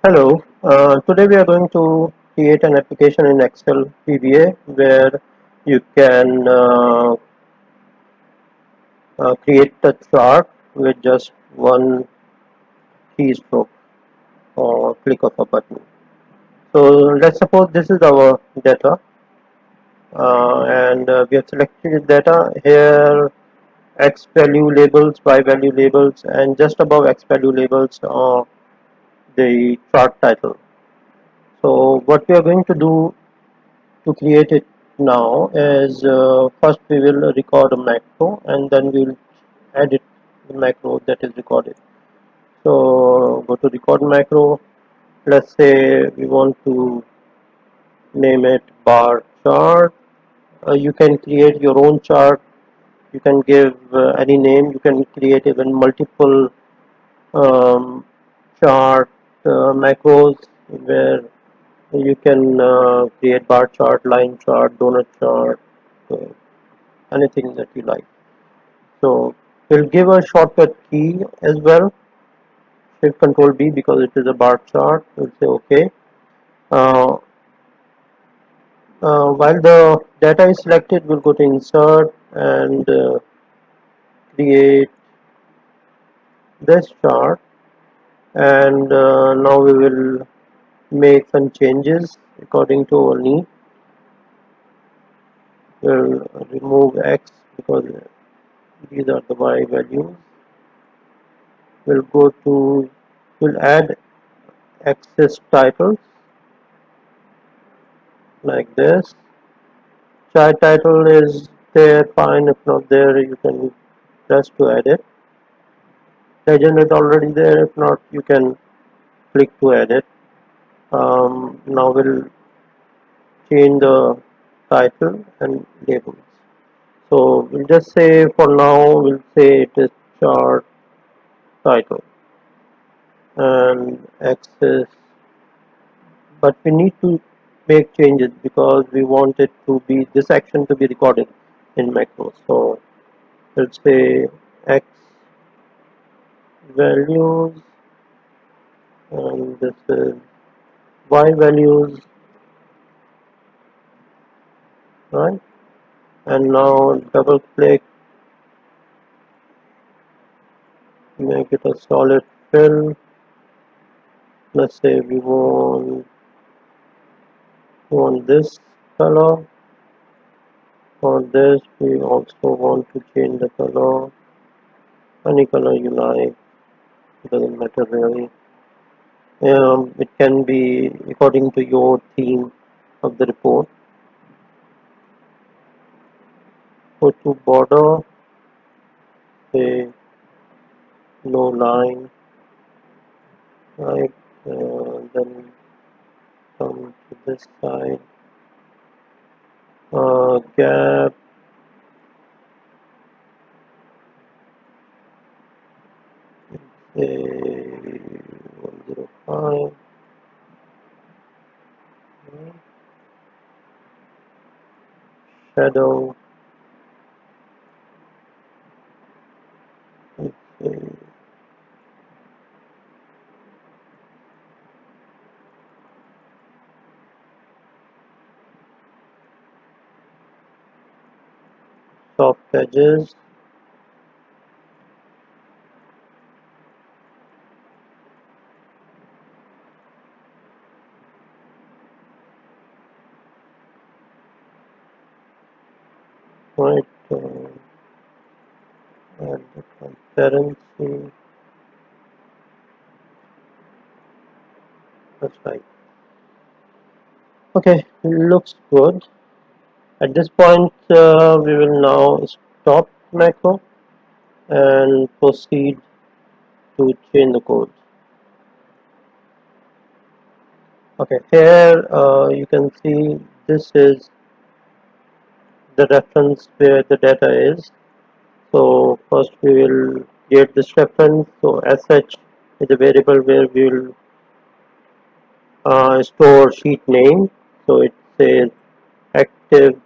Hello, today we are going to create an application in Excel VBA where you can create a chart with just one keystroke or click of a button. So let's suppose this is our data and we have selected data here. X value labels, Y value labels, and just above X value labels are the chart title. So what we are going to do to create it now is first we will record a macro and then we will edit the macro that is recorded. So go to record macro. Let's say we want to name it bar chart. You can create your own chart. You can give any name. You can create even multiple um, chart macros where you can create bar chart, line chart, donut chart, uh, anything that you like. So we'll give a shortcut key as well, Shift Control B, because it is a bar chart. We'll say OK. Uh, while the data is selected, we'll go to Insert and create this chart. And now we will make some changes according to our need. We'll remove X because these are the Y values. We'll go to, we'll add access titles like this. Chart title is there, fine. If not there, you can press to add it. Legend is already there. If not, you can click to add it. Now we'll change the title and labels. So we'll just say for now, we'll say it is chart title and access, but we need to make changes because we want it to be this action to be recorded in macro. So let's say X values and this is Y values, right? And now double click, make it a solid fill. Let's say we want this color. For this we also want to change the color, any color you like, it doesn't matter really. It can be according to your theme of the report. Go to border, say no line, right? Then come to this side, gap, say 105, shadow, let's say soft edges, right? And the transparency, that's right. Okay, looks good. At this point, we will now stop macro and proceed to change the code. Okay, here you can see this is the reference where the data is. So first we will get this reference. So sh is a variable where we will store sheet name. So it says active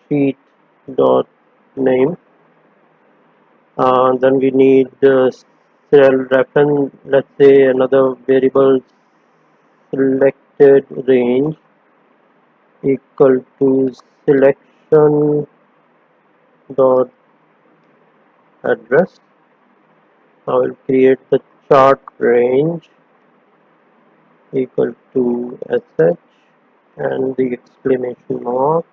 sheet dot name. Then we need cell reference, let's say another variable selected range equal to selection dot address. I will create the chart range equal to sh and the exclamation mark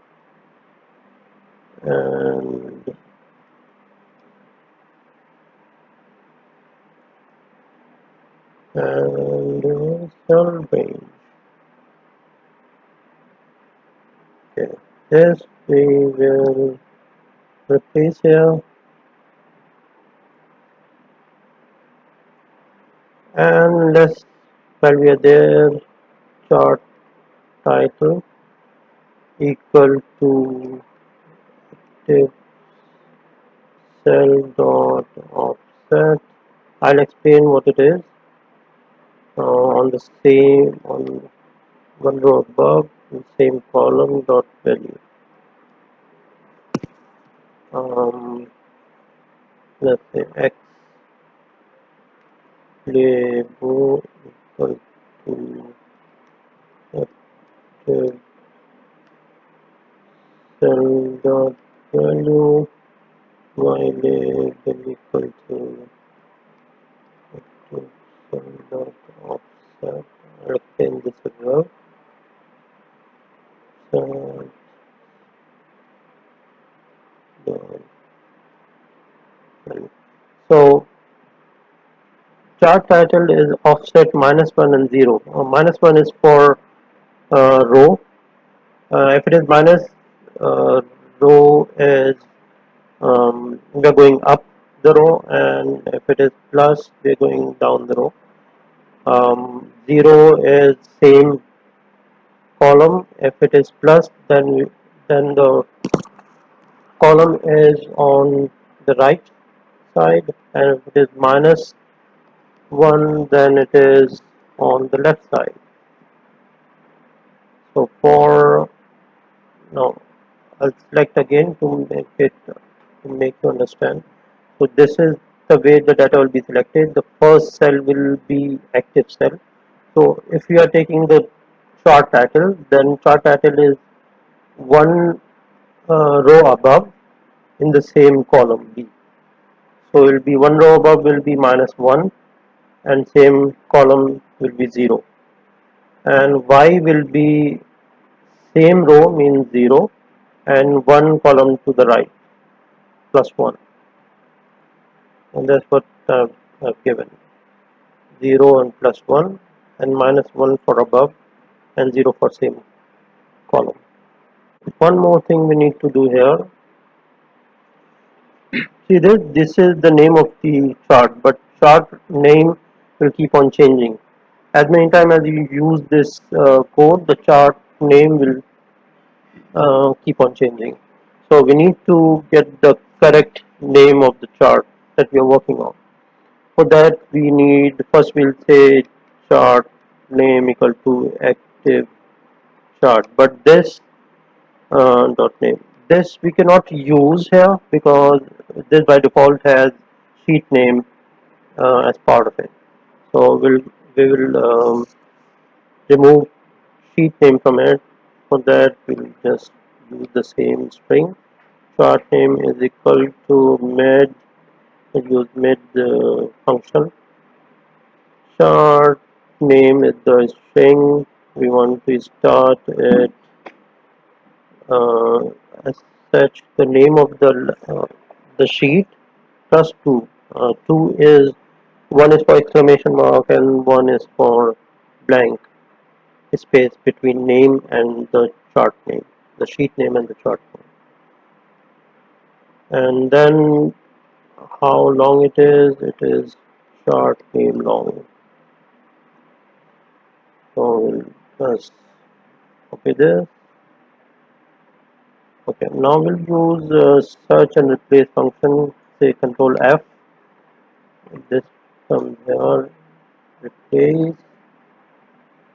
and cell range. Okay, this we will replace here, and let's, while we are there, chart title equal to active cell dot offset. I'll explain what it is on the same, on one row above, in same column dot value. Um, let's say x label equal to active cell dot value, y label equal to active cell dot offset. I'll explain this as well. So, dot value. So chart title is offset -1 and 0. -1 is for row. If it is minus, uh, row is, we are going up the row, and if it is plus, we are going down the row. 0 is same column. If it is plus, then the column is on the right side, and if it is -1, then it is on the left side. So for now, I'll select again to make you understand. So this is the way the data will be selected. The first cell will be active cell. So if you are taking the chart title, then chart title is one row above in the same column B. So it will be one row above will be -1, and same column will be 0. And Y will be same row means 0, and one column to the right +1. And that's what I've given. 0 and +1, and -1 for above, and 0 for same column. One more thing we need to do here. See this is the name of the chart, but chart name will keep on changing. As many times as you use this code, the chart name will keep on changing. So we need to get the correct name of the chart that we are working on. For that, we need, first we'll say chart name equal to active chart, but this dot name, this we cannot use here because this by default has sheet name as part of it. So we will remove sheet name from it. For that, we'll just use the same string. Chart name is equal to mid. We'll use mid function. Chart name is the string. We want to start it uh, as such. The name of the sheet plus 2. 2 is, one is for exclamation mark and one is for blank space between name and the chart name, the sheet name and the chart name. And then how long it is chart name long. So we'll just copy this. Okay, now we'll use search and replace function. Say Control F. This comes here, replace,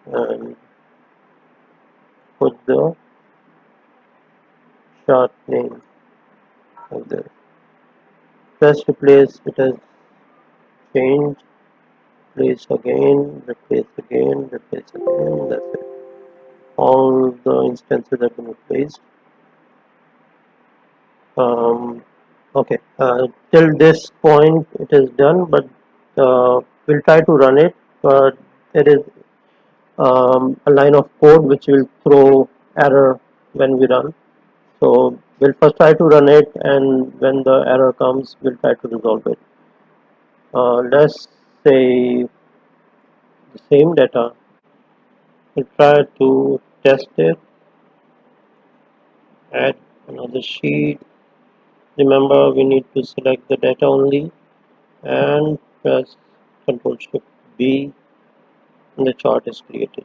and put the chart name like this. Press replace. It has change, replace again, replace again, replace again. That's it. All the instances have been replaced. Um, okay, till this point it is done, but we'll try to run it. But there is a line of code which will throw error when we run. So we'll first try to run it, and when the error comes, we'll try to resolve it. Let's say the same data. We'll try to test it, add another sheet. Remember, we need to select the data only and press Ctrl Shift B, and the chart is created.